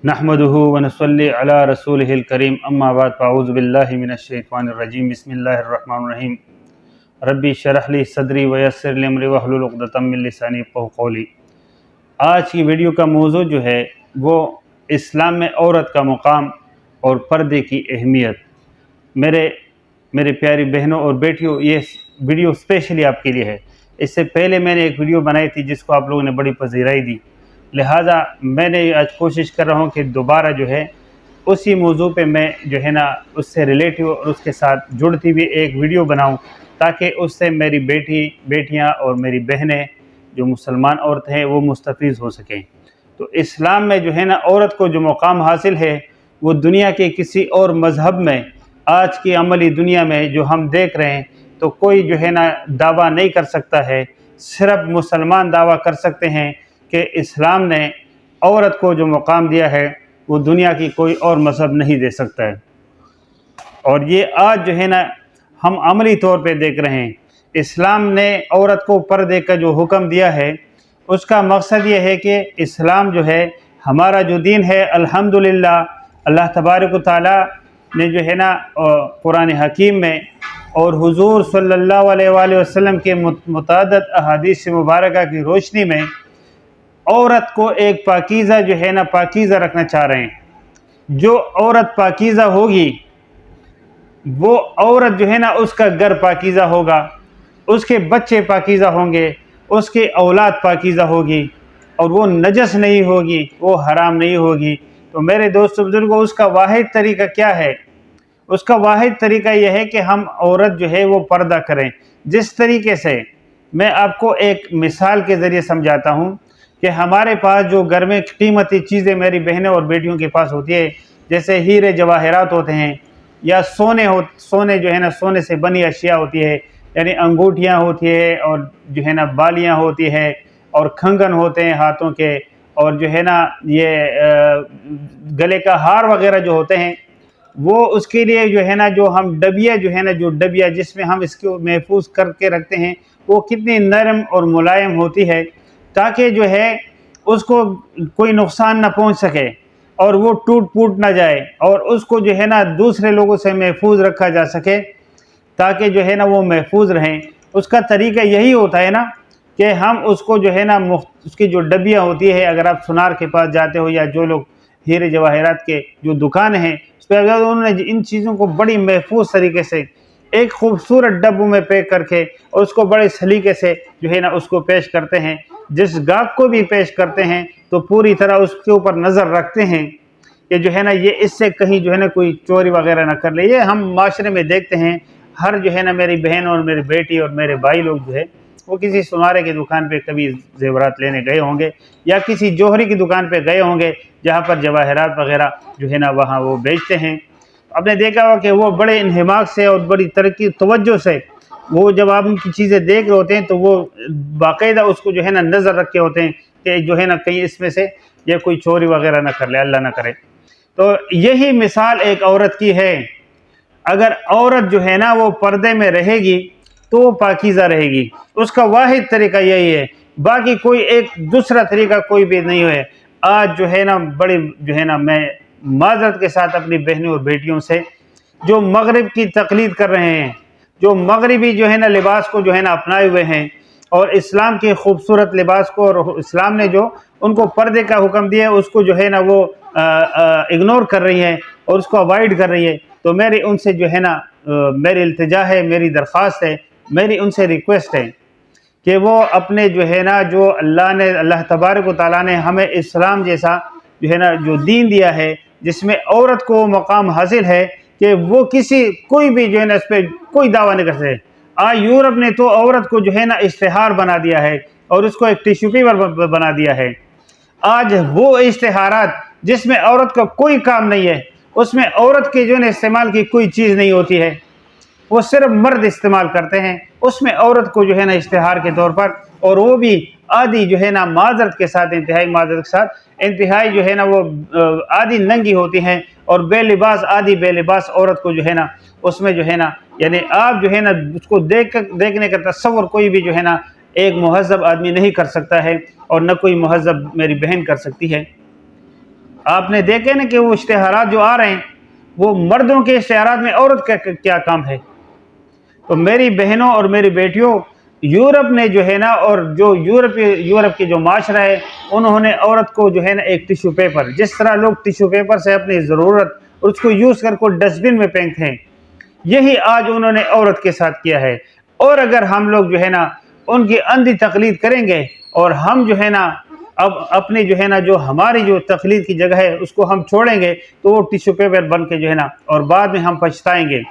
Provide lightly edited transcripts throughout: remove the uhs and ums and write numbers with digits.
نحمده ونصلي على رسوله الكريم اما بعد فاعوذ بالله من الشیطان الرجیم بسم اللہ الرحمن الرحیم ربی اشرح لی صدری ویسر لی امری واحلل عقدۃ من لسانی یفقہوا قولی۔ آج کی ویڈیو کا موضوع جو ہے وہ اسلام میں عورت کا مقام اور پردے کی اہمیت۔ میرے پیاری بہنوں اور بیٹیوں، یہ ویڈیو اسپیشلی آپ کے لیے ہے۔ اس سے پہلے میں نے ایک ویڈیو بنائی تھی جس کو آپ لوگوں نے بڑی پذیرائی دی، لہٰذا میں نے آج کوشش کر رہا ہوں کہ دوبارہ جو ہے اسی موضوع پہ میں جو ہے نا اس سے ریلیٹیو اور اس کے ساتھ جڑتی ہوئی ایک ویڈیو بناؤں، تاکہ اس سے میری بیٹیاں اور میری بہنیں جو مسلمان عورت ہیں وہ مستفیض ہو سکیں۔ تو اسلام میں جو ہے نا عورت کو جو مقام حاصل ہے وہ دنیا کے کسی اور مذہب میں، آج کی عملی دنیا میں جو ہم دیکھ رہے ہیں، تو کوئی جو ہے نا دعویٰ نہیں کر سکتا ہے۔ صرف مسلمان دعویٰ کر سکتے ہیں کہ اسلام نے عورت کو جو مقام دیا ہے وہ دنیا کی کوئی اور مذہب نہیں دے سکتا ہے۔ اور یہ آج جو ہے نا ہم عملی طور پہ دیکھ رہے ہیں۔ اسلام نے عورت کو پردے کا جو حکم دیا ہے، اس کا مقصد یہ ہے کہ اسلام جو ہے ہمارا جو دین ہے، الحمدللہ اللہ تبارک و تعالیٰ نے جو ہے نا قرآن حکیم میں اور حضور صلی اللہ علیہ وآلہ وسلم کے متعدد احادیث مبارکہ کی روشنی میں عورت کو ایک پاکیزہ جو ہے نا پاکیزہ رکھنا چاہ رہے ہیں۔ جو عورت پاکیزہ ہوگی وہ عورت جو ہے نا اس کا گھر پاکیزہ ہوگا، اس کے بچے پاکیزہ ہوں گے، اس کی اولاد پاکیزہ ہوگی، اور وہ نجس نہیں ہوگی، وہ حرام نہیں ہوگی۔ تو میرے دوستو بزرگوں، اس کا واحد طریقہ کیا ہے؟ اس کا واحد طریقہ یہ ہے کہ ہم عورت جو ہے وہ پردہ کریں۔ جس طریقے سے میں آپ کو ایک مثال کے ذریعے سمجھاتا ہوں کہ ہمارے پاس جو گھر میں قیمتی چیزیں میری بہنوں اور بیٹیوں کے پاس ہوتی ہے، جیسے ہیرے جواہرات ہوتے ہیں، یا سونے جو ہے نا سونے سے بنی اشیاء ہوتی ہے، یعنی انگوٹھیاں ہوتی ہے، اور جو ہے نا بالیاں ہوتی ہے، اور کھنگن ہوتے ہیں ہاتھوں کے، اور جو ہے نا یہ گلے کا ہار وغیرہ جو ہوتے ہیں، وہ اس کے لیے جو ہے نا جو ہم ڈبیا جو ہے نا جو ڈبیا جس میں ہم اس کو محفوظ کر کے رکھتے ہیں، وہ کتنی نرم اور ملائم ہوتی ہے، تاکہ جو ہے اس کو کوئی نقصان نہ پہنچ سکے اور وہ ٹوٹ پھوٹ نہ جائے، اور اس کو جو ہے نا دوسرے لوگوں سے محفوظ رکھا جا سکے، تاکہ جو ہے نا وہ محفوظ رہیں۔ اس کا طریقہ یہی ہوتا ہے نا کہ ہم اس کو جو ہے نا اس کی جو ڈبیاں ہوتی ہے، اگر آپ سونار کے پاس جاتے ہو یا جو لوگ ہیرے جواہرات کے جو دکان ہیں اس پہ انہوں نے ان چیزوں کو بڑی محفوظ طریقے سے ایک خوبصورت ڈبوں میں پیک کر کے اور اس کو بڑے سلیقے سے جو ہے نا اس کو پیش کرتے ہیں۔ جس گاہک کو بھی پیش کرتے ہیں تو پوری طرح اس کے اوپر نظر رکھتے ہیں کہ جو ہے نا یہ اس سے کہیں جو ہے نا کوئی چوری وغیرہ نہ کر لے۔ یہ ہم معاشرے میں دیکھتے ہیں، ہر جو ہے نا میری بہن اور میری بیٹی اور میرے بھائی لوگ جو ہے وہ کسی سنارے کی دکان پہ کبھی زیورات لینے گئے ہوں گے، یا کسی جوہری کی دکان پہ گئے ہوں گے جہاں پر جواہرات وغیرہ جو ہے نا وہاں وہ بیچتے ہیں۔ آپ نے دیکھا ہوا کہ وہ بڑے انہماک سے اور بڑی توجہ سے وہ جب آپ ان کی چیزیں دیکھ رہے ہوتے ہیں تو وہ باقاعدہ اس کو جو ہے نا نظر رکھے ہوتے ہیں کہ جو ہے نا کہیں اس میں سے یہ کوئی چوری وغیرہ نہ کر لے، اللہ نہ کرے۔ تو یہی مثال ایک عورت کی ہے۔ اگر عورت جو ہے نا وہ پردے میں رہے گی تو وہ پاکیزہ رہے گی۔ اس کا واحد طریقہ یہی ہے، باقی کوئی ایک دوسرا طریقہ کوئی بھی نہیں ہے۔ آج جو ہے نا بڑی جو ہے نا میں معذرت کے ساتھ اپنی بہنوں اور بیٹیوں سے جو مغرب کی تقلید کر رہے ہیں، جو مغربی جو ہے نا لباس کو جو ہے نا اپنائے ہوئے ہیں، اور اسلام کے خوبصورت لباس کو، اور اسلام نے جو ان کو پردے کا حکم دیا ہے اس کو جو ہے نا وہ اگنور کر رہی ہیں اور اس کو اوائڈ کر رہی ہے، تو میری ان سے جو ہے نا میری التجا ہے، میری درخواست ہے، میری ان سے ریکویسٹ ہے کہ وہ اپنے جو ہے نا جو اللہ تبارک و تعالیٰ نے ہمیں اسلام جیسا جو ہے نا جو دین دیا ہے، جس میں عورت کو مقام حاصل ہے کہ وہ کوئی بھی جو ہے نا اس پہ کوئی دعویٰ نہیں کر سکے۔ آج یورپ نے تو عورت کو جو ہے نا اشتہار بنا دیا ہے اور اس کو ایک ٹیشو پیپر بنا دیا ہے۔ آج وہ اشتہارات جس میں عورت کا کوئی کام نہیں ہے، اس میں عورت کے جو ہے نا استعمال کی کوئی چیز نہیں ہوتی ہے، وہ صرف مرد استعمال کرتے ہیں، اس میں عورت کو جو ہے نا اشتہار کے طور پر، اور وہ بھی آدھی جو ہے نا معذرت کے ساتھ، انتہائی معذرت کے ساتھ، انتہائی جو ہے نا وہ آدھی ننگی ہوتی ہیں، اور بے لباس آدھی بے لباس عورت کو جو ہے نا اس میں جو ہے نا یعنی آپ جو ہے نا اس کو دیکھنے کا تصور کوئی بھی جو ہے نا ایک مہذب آدمی نہیں کر سکتا ہے، اور نہ کوئی مہذب میری بہن کر سکتی ہے۔ آپ نے دیکھے نا کہ وہ اشتہارات جو آ رہے ہیں وہ مردوں کے اشتہارات میں عورت کا کیا کام ہے؟ تو میری بہنوں اور میری بیٹیوں، یورپ نے جو ہے نا، اور جو یورپ کے جو معاشرہ ہے، انہوں نے عورت کو جو ہے نا ایک ٹیشو پیپر، جس طرح لوگ ٹیشو پیپر سے اپنی ضرورت اور اس کو یوز کر کو ڈسٹ بن میں پھینکتے ہیں، یہی آج انہوں نے عورت کے ساتھ کیا ہے۔ اور اگر ہم لوگ جو ہے نا ان کی اندھی تقلید کریں گے اور ہم جو ہے نا اب اپنی جو ہے نا جو ہماری جو تقلید کی جگہ ہے اس کو ہم چھوڑیں گے تو وہ ٹیشو پیپر بن کے جو ہے نا، اور بعد میں ہم پچھتائیں گے۔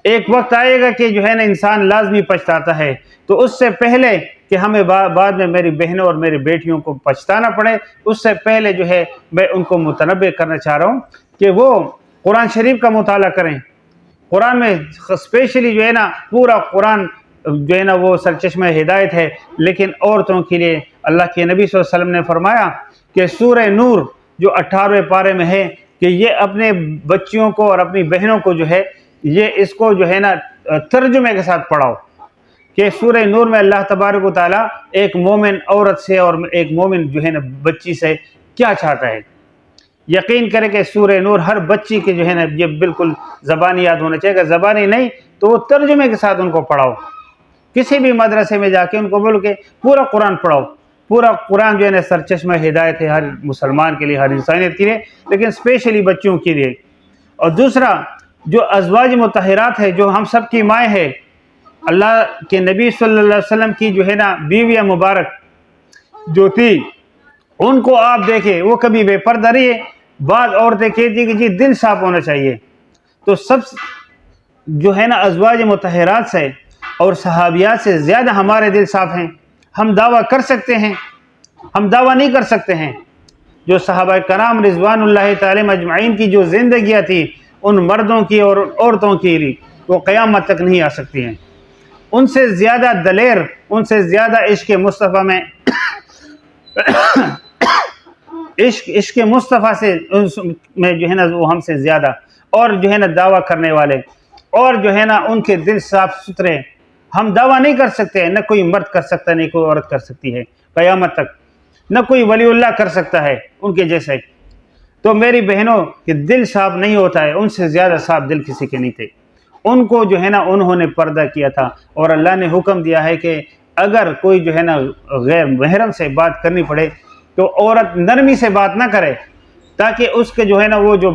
ایک وقت آئے گا کہ جو ہے نا انسان لازمی پچھتاتا ہے، تو اس سے پہلے کہ ہمیں بعد میں میری بہنوں اور میری بیٹیوں کو پچھتانا پڑے، اس سے پہلے جو ہے میں ان کو متنبہ کرنا چاہ رہا ہوں کہ وہ قرآن شریف کا مطالعہ کریں۔ قرآن میں اسپیشلی جو ہے نا پورا قرآن جو ہے نا وہ سرچشمہ ہدایت ہے، لیکن عورتوں کے لیے اللہ کے نبی صلی اللہ علیہ وسلم نے فرمایا کہ سورہ نور جو 18ویں پارے میں ہے کہ یہ اپنے بچیوں کو اور اپنی بہنوں کو جو ہے یہ اس کو جو ہے نا ترجمے کے ساتھ پڑھاؤ، کہ سورہ نور میں اللہ تبارک و تعالیٰ ایک مومن عورت سے اور ایک مومن جو ہے نا بچی سے کیا چاہتا ہے۔ یقین کرے کہ سورہ نور ہر بچی کے جو ہے نا یہ بالکل زبانی یاد ہونا چاہیے، کہ زبانی نہیں تو وہ ترجمے کے ساتھ ان کو پڑھاؤ۔ کسی بھی مدرسے میں جا کے ان کو بولو کہ پورا قرآن پڑھاؤ۔ پورا قرآن جو ہے نا سرچشمہ ہدایت ہے ہر مسلمان کے لیے، ہر انسانیت کے لیے، لیکن اسپیشلی بچوں کے لیے۔ اور دوسرا، جو ازواج مطہرات ہے، جو ہم سب کی مائیں ہے، اللہ کے نبی صلی اللہ علیہ وسلم کی جو ہے نا بیویاں مبارک جو تھی، ان کو آپ دیکھیں وہ کبھی بے پردہ رہی ہے۔ بعض عورتیں کہتی کہ جی دل صاف ہونا چاہیے، تو سب جو ہے نا ازواج مطہرات سے اور صحابیات سے زیادہ ہمارے دل صاف ہیں۔ ہم دعویٰ کر سکتے ہیں، ہم دعویٰ نہیں کر سکتے ہیں۔ جو صحابہ کرام رضوان اللہ تعالی مجمعین کی جو زندگیاں تھی ان مردوں کی اور عورتوں کی لیے وہ قیامت تک نہیں آ سکتی ہیں۔ ان سے زیادہ دلیر، ان سے زیادہ عشق مصطفیٰ عشق مصطفیٰ سے میں جو ہے نا وہ ہم سے زیادہ، اور جو ہے نا دعویٰ کرنے والے اور جو ہے نا ان کے دل صاف ستھرے، ہم دعویٰ نہیں کر سکتے، نہ کوئی مرد کر سکتا، نہ کوئی عورت کر سکتی ہے قیامت تک، نہ کوئی ولی اللہ کر سکتا ہے ان کے جیسے۔ تو میری بہنوں کہ دل صاف نہیں ہوتا ہے، ان سے زیادہ صاف دل کسی کے نہیں تھے۔ ان کو جو ہے نا انہوں نے پردہ کیا تھا، اور اللہ نے حکم دیا ہے کہ اگر کوئی جو ہے نا غیر محرم سے بات کرنی پڑے تو عورت نرمی سے بات نہ کرے، تاکہ اس کے جو ہے نا وہ جو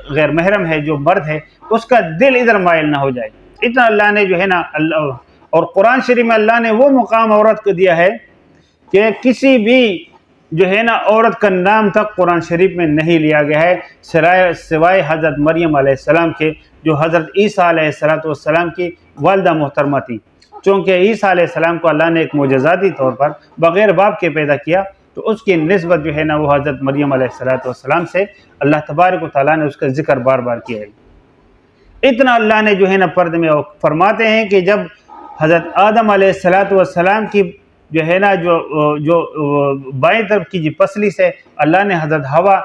غیر محرم ہے، جو مرد ہے، اس کا دل ادھر مائل نہ ہو جائے۔ اتنا اللہ نے جو ہے نا اللہ، اور قرآن شریف میں اللہ نے وہ مقام عورت کو دیا ہے کہ کسی بھی جو ہے نا عورت کا نام تک قرآن شریف میں نہیں لیا گیا ہے، سوائے حضرت مریم علیہ السلام کے، جو حضرت عیسیٰ علیہ السلام کی والدہ محترمہ تھی۔ چونکہ عیسیٰ علیہ السلام کو اللہ نے ایک معجزاتی طور پر بغیر باپ کے پیدا کیا، تو اس کی نسبت جو ہے نا وہ حضرت مریم علیہ السلام سے اللہ تبارک و تعالیٰ نے اس کا ذکر بار بار کیا ہے۔ اتنا اللہ نے جو ہے نا پردے میں فرماتے ہیں کہ جب حضرت آدم علیہ السلام کی جو ہے نا جو بائیں طرف کی جی پسلی سے اللہ نے حضرت حوا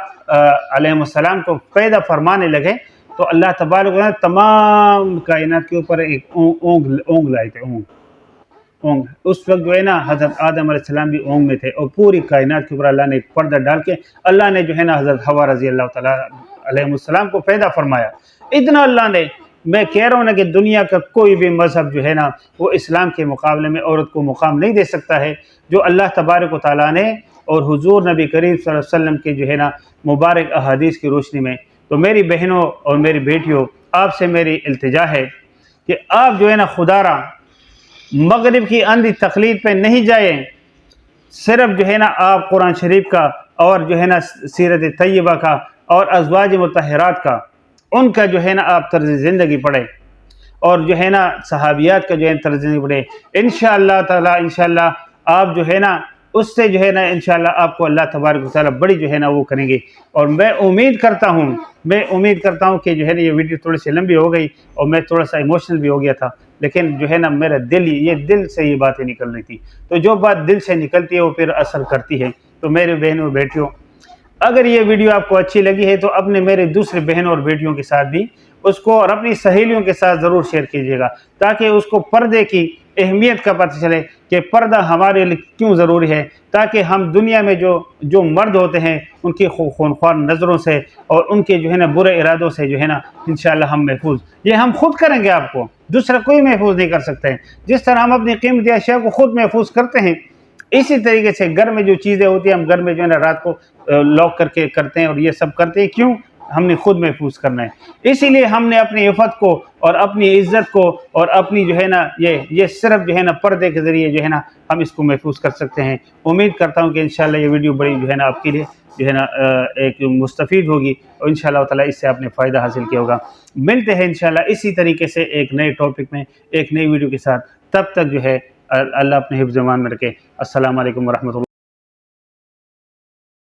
علیہ السلام کو پیدا فرمانے لگے، تو اللہ تبارک و تعالیٰ تمام کائنات کے اوپر ایک اونگ لائے تھے، اونگ۔ اس وقت جو ہے نا حضرت آدم علیہ السلام بھی اونگ میں تھے، اور پوری کائنات کے اوپر اللہ نے ایک پردہ ڈال کے اللہ نے جو ہے نا حضرت حوا رضی اللہ تعالیٰ علیہ السلام کو پیدا فرمایا۔ اتنا اللہ نے، میں کہہ رہا ہوں نا کہ دنیا کا کوئی بھی مذہب جو ہے نا وہ اسلام کے مقابلے میں عورت کو مقام نہیں دے سکتا ہے، جو اللہ تبارک و تعالیٰ نے اور حضور نبی کریم صلی اللہ علیہ وسلم کے جو ہے نا مبارک احادیث کی روشنی میں۔ تو میری بہنوں اور میری بیٹیوں، آپ سے میری التجا ہے کہ آپ جو ہے نا خدا را مغرب کی اندھی تقلید پہ نہیں جائیں، صرف جو ہے نا آپ قرآن شریف کا اور جو ہے نا سیرت طیبہ کا اور ازواج مطہرات کا، ان کا جو ہے نا آپ طرز زندگی پڑھیں، اور جو ہے نا صحابیات کا جو ہے طرز زندگی پڑھیں۔ انشاءاللہ تعالی انشاءاللہ آپ جو ہے نا اس سے جو ہے نا انشاءاللہ آپ کو اللہ تبارک و تعالیٰ بڑی جو ہے نا وہ کریں گے۔ اور میں امید کرتا ہوں کہ جو ہے نا یہ ویڈیو تھوڑی سی لمبی ہو گئی اور میں تھوڑا سا ایموشنل بھی ہو گیا تھا، لیکن جو ہے نا میرا دل سے یہ باتیں نکل رہی تھی، تو جو بات دل سے نکلتی ہے وہ پھر اثر کرتی ہے۔ تو میرے بہنوں بیٹیوں، اگر یہ ویڈیو آپ کو اچھی لگی ہے تو اپنے میرے دوسرے بہنوں اور بیٹیوں کے ساتھ بھی اس کو اور اپنی سہیلیوں کے ساتھ ضرور شیئر کیجیے گا، تاکہ اس کو پردے کی اہمیت کا پتہ چلے کہ پردہ ہمارے لیے کیوں ضروری ہے، تاکہ ہم دنیا میں جو مرد ہوتے ہیں ان کی خونخوار نظروں سے اور ان کے جو ہے نا برے ارادوں سے جو ہے نا انشاءاللہ ہم محفوظ، یہ ہم خود کریں گے، آپ کو دوسرا کوئی محفوظ نہیں کر سکتے ہیں۔ جس طرح ہم اپنی قیمتی اشیاء کو خود محفوظ کرتے ہیں، اسی طریقے سے گھر میں جو چیزیں ہوتی ہیں ہم گھر میں جو ہے نا رات کو لاک کر کے کرتے ہیں، اور یہ سب کرتے ہیں کیوں؟ ہم نے خود محفوظ کرنا ہے۔ اسی لیے ہم نے اپنی عفت کو اور اپنی عزت کو اور اپنی جو ہے نا یہ صرف جو ہے نا پردے کے ذریعے جو ہے نا ہم اس کو محفوظ کر سکتے ہیں۔ امید کرتا ہوں کہ انشاءاللہ یہ ویڈیو بڑی جو ہے نا آپ کے لیے جو ہے نا ایک مستفید ہوگی، اور انشاءاللہ تعالیٰ اس سے آپ نے فائدہ حاصل کیا ہوگا۔ ملتے ہیں انشاءاللہ اسی طریقے سے ایک نئے ٹاپک میں ایک نئی ویڈیو کے ساتھ، تب تک جو ہے اللہ اپنے حفظ و امان میں رکھے۔ السلام علیکم ورحمۃ اللہ۔